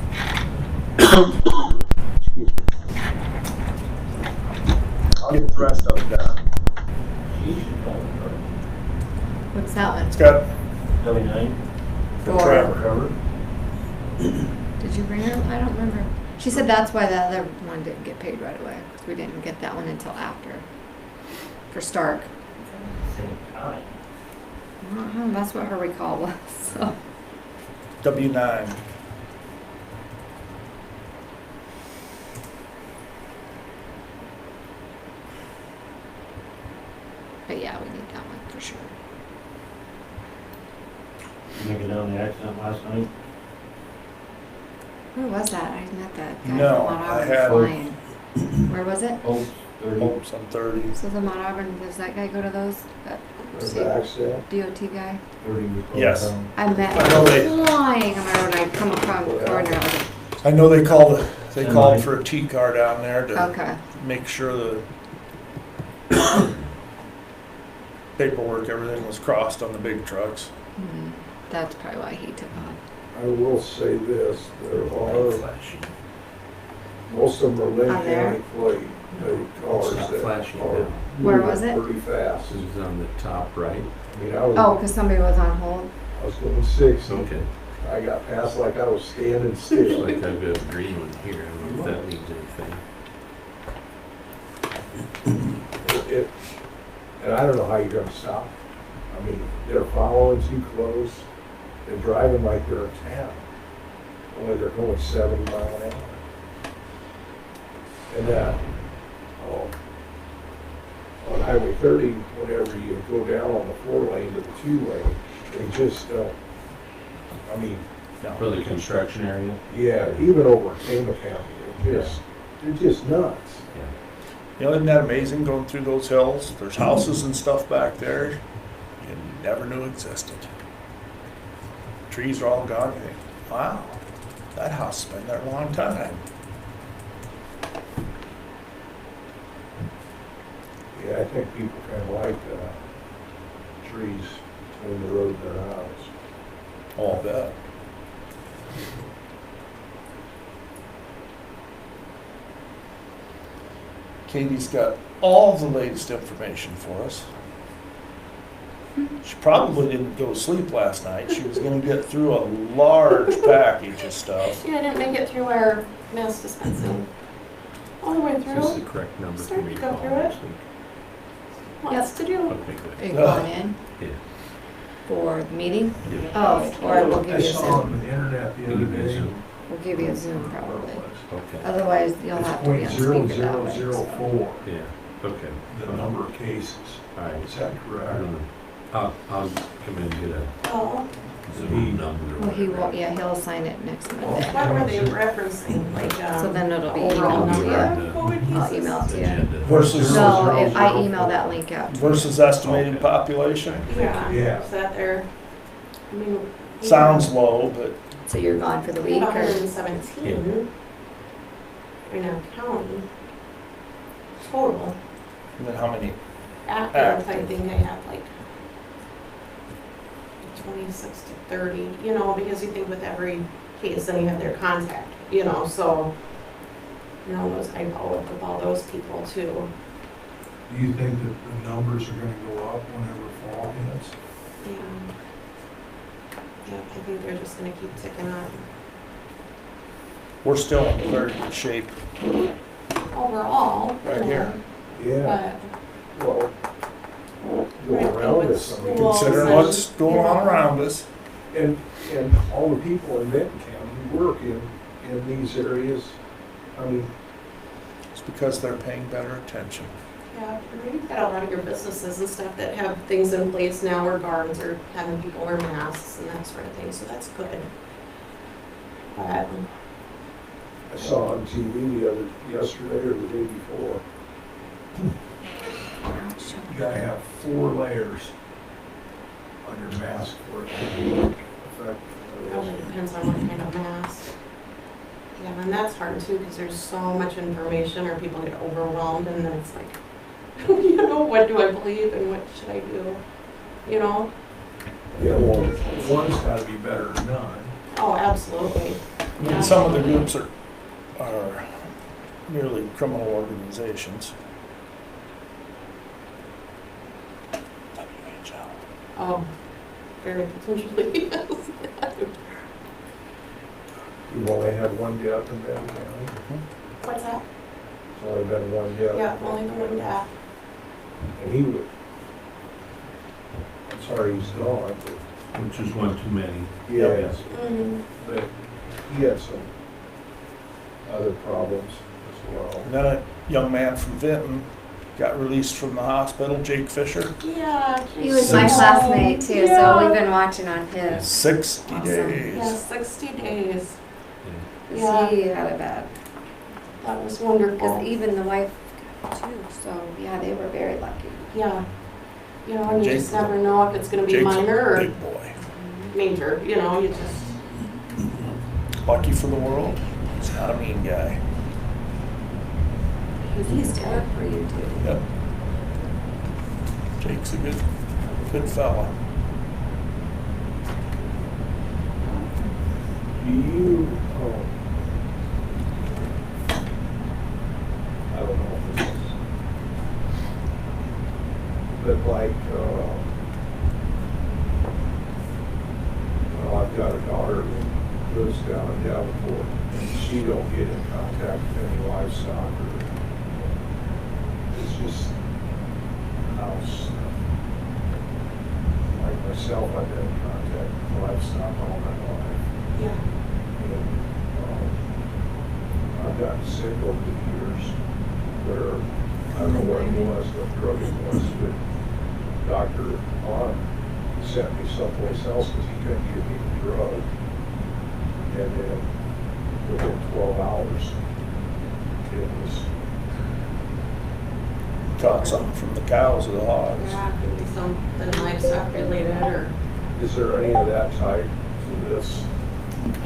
I'll get the rest of it done. She should call it What's that one? It's got W9. for For- Trevor. Covered. Did you bring her? I don't remember. She said that's why the other one didn't get paid right away, because we didn't get that one until after. For Stark. Same time. I don't know, that's what her recall was, so. W9. But yeah, we need that one for sure. You make it down the accident last night? Where was that? I met that guy No, from Mount I Auburn had- flying. Where was it? Oh, 30. Hopes on 30. So the Mount Auburn, does that guy go to those? That There's the accident. DOT guy? 30 was closed Yes. down. I met I know they- him flying on my road. I come across the corner. I was like, I know they called Semi. for a T-car down there to okay. make sure the paperwork, everything was crossed on the big trucks. That's probably why he took off. I will say this, there are, Flashing. most of them are Lynn Are there? County plate, the cars It's not that flashing are now. Where was moving it? pretty fast. This is on the top right. I mean, I Oh, was, because somebody was on hold? I was going 60. Okay. I got past like I was standing Looks still. like I've got a green one here. I don't know if that means anything. And I don't know how you're gonna stop. I mean, they're following too close. They're driving like they're in town. Only they're going 70 miles an hour. And oh, on Highway 30, whenever you go down on the 4-lane to the 2-lane, they just don't, I mean, For the construction area? yeah, even over in Tama County, they're just nuts. You know, isn't that amazing going through those hills? There's houses and stuff back there you never knew existed. Trees are all gone. You think, wow, that house has been there a long time. Yeah, I think people kind of like trees between the road and their house. All that. Katie's got all the latest information for us. She probably didn't go to sleep last night. She was gonna get through a large package of stuff. Yeah, I didn't make it through our mass dispensing. All the way Is this the through. correct number for Start me to to go call through it. next week? Lots to do. Okay, Are good. you going in Yeah. for the meeting? Yeah. Oh, or we'll give I you a saw Zoom. on the internet the other day. We'll give you a Zoom probably. Okay, Otherwise, you'll It's have to be on speaker that way. so. 0.0004, yeah, okay. the number of cases. All right. Is that correct? I'll come in and get a Oh, Zoom number. or Well, he whatever. won't, yeah, he'll sign it next Monday. what were they referencing, like, So then it'll be overall emailed to number you. of COVID cases? I'll email it to you. Agenda. Versus, No, I email that link out. versus estimated Okay. population. Yeah, Yeah. is that there? I mean. we Sounds low, but So you're gone for the have week or? 117 in our county total. then how many? Active, I think I had like 26 to 30, you know, because you think with every case, then you have their contact, you know, so, you know, those, I follow up with all those people too. Do you think that the numbers are gonna go up whenever fall hits? Yeah. Yeah, I think they're just gonna keep ticking up. We're still in very good shape. Overall. Right here. Yeah, But, well, go Right, around with us, I mean, schools Considering and- what's going on around us. and all the people in Benton County who work in these areas, I mean, It's because they're paying better attention. yeah, you've got a lot of your businesses and stuff that have things in place now where guards are having people wear masks and that sort of thing, so that's good. But, I saw on TV yesterday or the day before, you gotta have 4 layers on your mask for it to be effective. it really depends on what kind of mask. Yeah, and that's hard too, because there's so much information or people get overwhelmed and then it's like, you know, what do I believe and what should I do? You know? Yeah, well, one's gotta be better than none. Oh, absolutely. I mean, some of the groups are merely criminal organizations. WHO. Oh, very potentially, yes. You've only had one death in Benton County. What's that? There's only been one death. Yeah, only the one death. And he would, I'm sorry he's gone, but Which is one too many. yes, Mm. but he had some other problems as well. And then a young man from Vinton got released from the hospital, Jake Fisher. Yeah. He was my classmate too, so we've been watching on his. 60 Awesome. days. Yeah, 60 days. Cause Yeah. he had a bad, That was because wonderful. even the wife got too, so yeah, they were very lucky. Yeah. You know, and you Jake just was a- never know if it's gonna be Jake's minor a or big boy. major, you know, you just, Lucky for the world. He's not a mean guy. He used to work for you too. Yep. Jake's a good fella. Do you, I don't know if this is, but like, well, I've got a daughter who lives down in Davenport, and she don't get in contact with any livestock or, it's just house stuff. Like myself, I've been in contact with livestock all my life. yeah. And, I've gotten sick over the years where I don't know what it was, what drug it was, but Dr. On sent me someplace else because he couldn't give me the drug. And then within 12 hours, it was. Caught something from the cows or the hogs. Yeah, could be something livestock related or, Is there any of that type to this?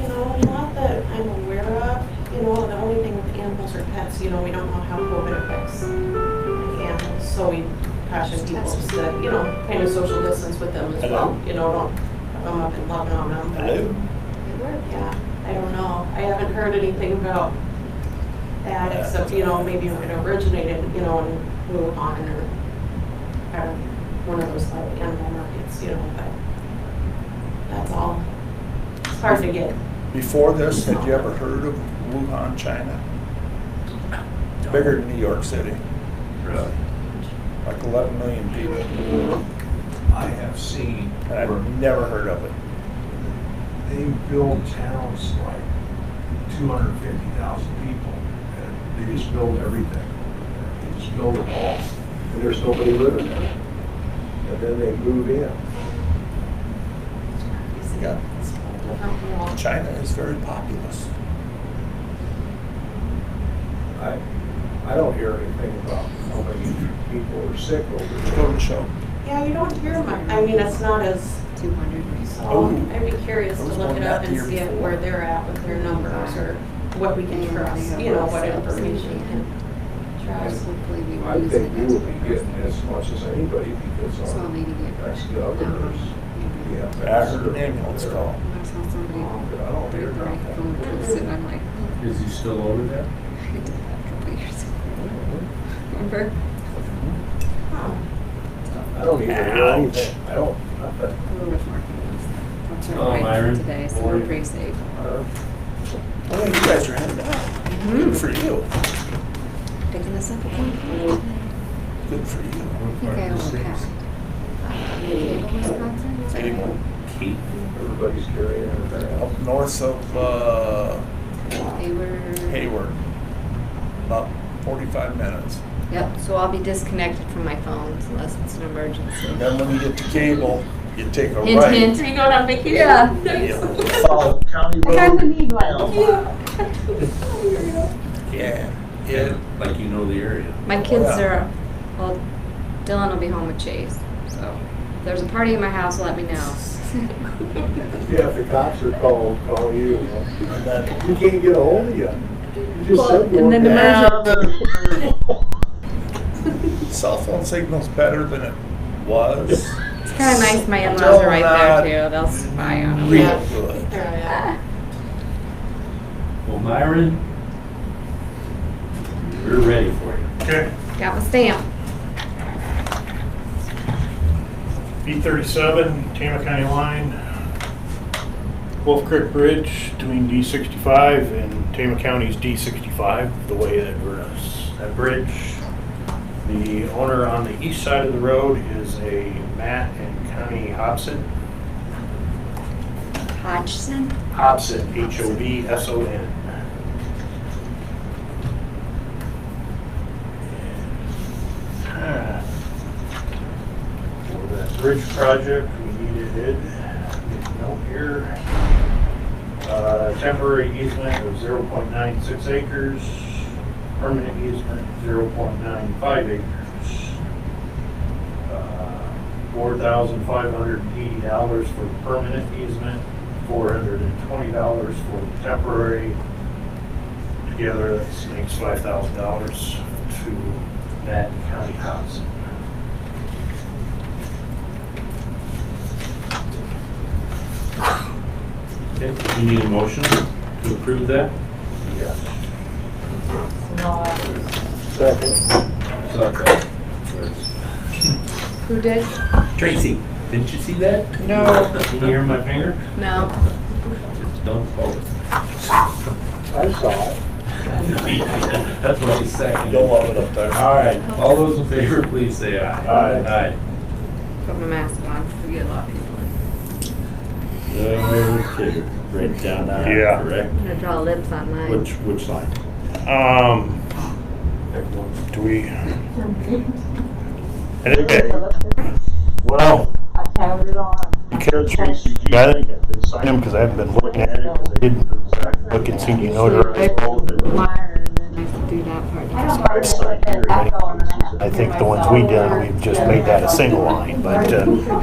you know, not that I'm aware of. You know, the only thing with animals or pets, you know, we don't know how COVID affects the animals. So we caution people to, you know, kind of social distance with them as well. You know, don't have them up and loving on them. But, yeah, I don't know. I haven't heard anything about that except, you know, maybe it originated, you know, in Wuhan or one of those like animal markets, you know, but that's all. It's hard to get. Before this, had you ever heard of Wuhan, China? It's bigger than New York City. Really? Like 11 million people. I have seen. And I've never heard of it. They build towns like 250,000 people, and they just build everything. They just build it all, and there's nobody living there. And then they move in. Yeah. China is very populous. I don't hear anything about how many people are sick over Go there. to the show. Yeah, you don't hear much. I mean, it's not as, 200. so Oh. I'd be curious I to was look going it up back and the year see before. where they're at with their numbers or what we can trust, you know, what information we can trust. Hopefully we I will use think it you next will be week. getting as much as anybody because So I'll our need to get. ex-governors, yeah. I heard an ambulance call. I saw somebody. But I don't hear Right, nothing. phone was sitting, I'm like, oh, Is he still over there? I did that a couple years ago. Remember? Huh. I don't even hear anything. I don't, nothing. A little bit more. I'll turn Oh, right Myron. today, so we're pretty safe. Oh, yeah, you guys are headed out. Good for you. Picking this up again today. Good for you. I think I overpacked. Cable, Wisconsin? Is that Cable. right? Keith? Everybody's carrying everything. Up north of They were. Hayward. About 45 minutes. Yep, so I'll be disconnected from my phone unless it's an emergency. And then when you get to Cable, you take a Hint, right. hint. Are you going on vacation? Yeah. You follow County I kind of Road. need one. Yeah. Yeah. Like you know the area. My kids Yeah. are, well, Dylan will be home with Chase, so if there's a party in my house, let me know. Yeah, if the cops are call you. And then We can't get a hold of you. You just said you and then weren't. cell phone signal's better than it was. It's kind of nice my in-laws Still are right not there too. They'll spy on them. Real Yeah. good. Yeah. Well, Myron, we're ready for you. Okay, Got my stamp. B37, Tama County line, Wolf Creek Bridge between D65 and Tama County's D65, the way that runs that bridge. The owner on the east side of the road is a Matt and Connie Hobson. Hodgson? Hobson, Hobson. For that bridge project, we needed it, get a note here. Temporary easement of 0.96 acres, permanent easement 0.95 acres. $4,580 for the permanent easement, $420 for the temporary. Together, that makes $5,000 to Matt County Housing. Okay, you need a motion to approve that? Yes. Second. Okay. Who did? Tracy, didn't you see that? No. Can you hear my finger? No. Just don't hold it. I saw it. That's what she's saying. You'll love it up there. All right, all those in favor, please say aye. Aye. Put my mask on. We get a lot of people in. Okay, right down there, Yeah. correct? I'm gonna draw lips on mine. Which line? Do we? Okay. Well, I think I've been signing them because I haven't been looking at it because I didn't look and see you notarized all of it. Do that part. I think the ones we done, we've just made that a single line, but I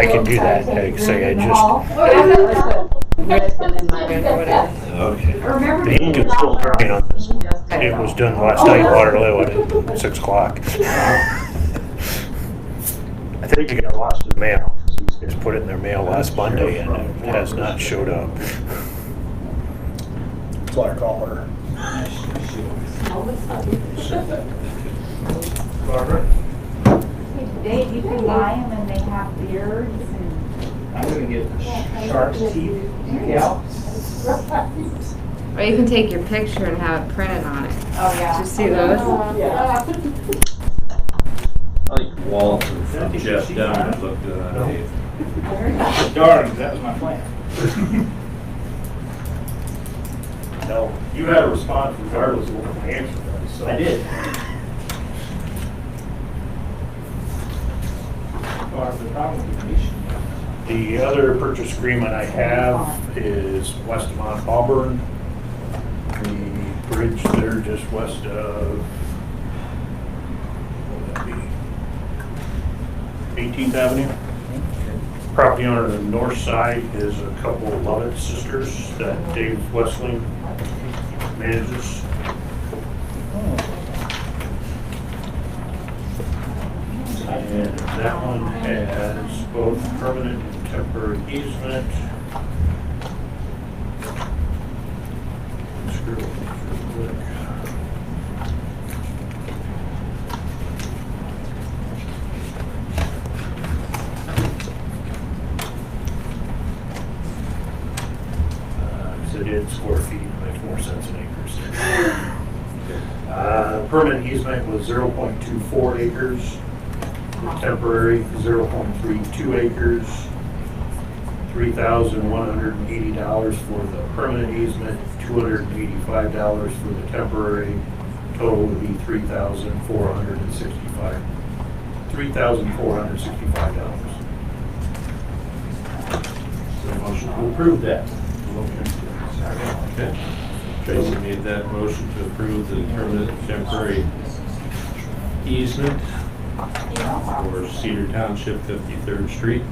can do that. Like I say, I just. Okay. The ink is still drying on this. It was done last night, Waterloo at 6 o'clock. I think it got lost in the mail. These guys put it in their mail last Monday and it has not showed up. That's why I call her. Barbara? Dave, you can buy them and they have beards and. I'm gonna get shark's teeth decals. Or you can take your picture and have it printed on it. Oh, yeah. Did you see those? I like Walt from Jeff Dunn looked good on Dave. Darn, that was my plan. No, you had a response regardless of what my answer was, so. I did. The problem with the commission. The other purchase agreement I have is west of Mount Auburn. The bridge there just west of, what would that be? 18th Avenue. Property owner on the north side is a couple of Lovett sisters that Dave Westling manages. And that one has both permanent and temporary easement. Screw it real quick. So it is square feet, makes more sense in acres. Permanent easement was 0.24 acres. Temporary, 0.32 acres, $3,180 for the permanent easement, $285 for the temporary. Total would be $3,465. So motion to approve that. Okay. Tracy made that motion to approve the permanent temporary easement for Cedar Township 53rd Street.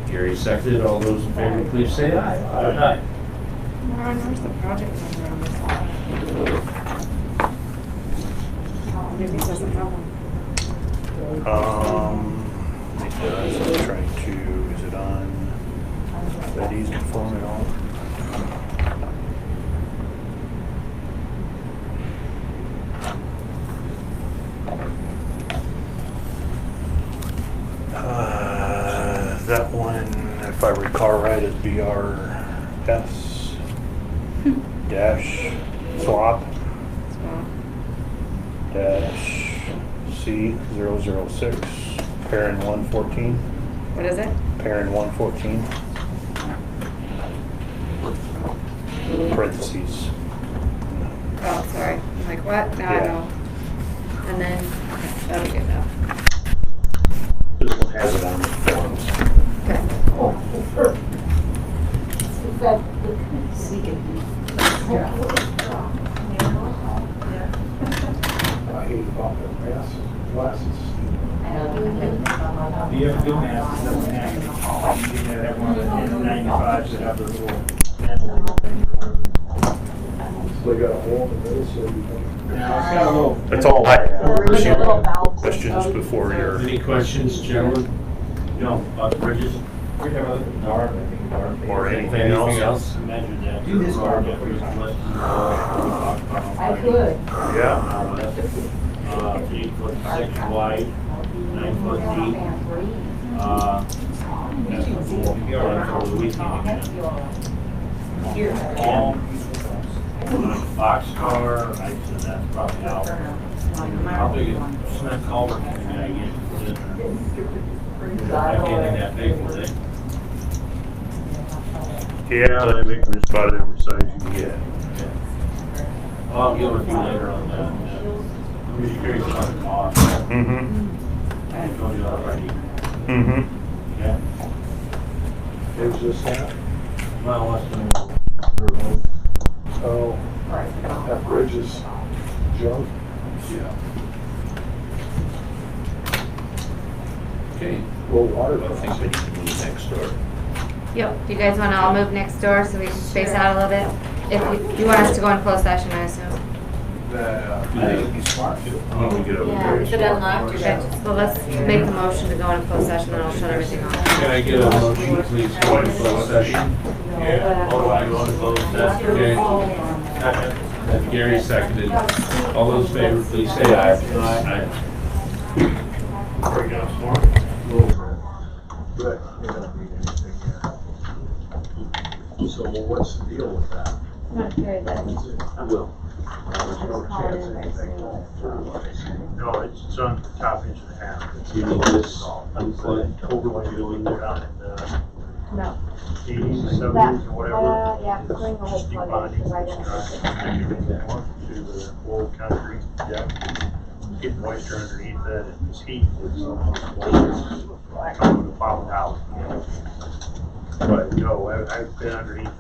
Gary seconded. All those in favor, please say aye. Aye. Where's the project number on this one? Maybe it doesn't have one. It does. I'm trying to, is it on that easement form at all? That one, if I recall right, is BRS dash swap dash C006, parent 114. What is it? Parent 114. Parentheses. Oh, sorry. I'm like, what? Now I Yeah. know. And then, okay, that'll get enough. This one has it on the forms. Okay. I hate about the glasses. Do you ever do math? It doesn't happen. You can have one of the N95s that have the little. So they got a hole in the middle, so you can. Now, it's got a little. That's all I have. Questions before your. Any questions, gentlemen? You know, about the bridges? Or anything else? Measure that. Do this part. I could. Yeah. 3'6" wide, 9 foot deep. That's for the weekend. Boxcar, I'd say that's probably out. How big a cement culvert can you get? I can't that big, was it? Yeah, they make just about every size you can get. I'll give it to you later on that. Pretty curious about the cost. Mm-hmm. I told you already. Mm-hmm. Yeah. Where's this at? Well, less than. Oh, that bridge is junk. Yeah. Okay, Low water. well, I think we can move next door. Yep, you guys wanna all move next door so we can space out a little bit? If you want us to go in closed session, I assume. I think it'd be smart to. When we get over Yeah, there. Is it unlocked? Okay, well, let's make the motion to go into closed session and I'll shut everything off. Can I get a motion, please, go into closed session? Yeah. Oh, I go to close that. Okay. Gary seconded. All those in favor, please say aye. Aye. Before you get up tomorrow. But, you don't need anything yet. So, well, what's the deal with that? I'm gonna carry that. I will. There's no chance anything won't No, it's on top inch and a half. You need this unplugged. Overlay doing down in the No. 80s, 70s, or whatever. Yeah, bring the whole Just plug body, in, because I to the old country, yeah. Getting moisture underneath it, and this heat is almost like on the bottom out. But no, I've been underneath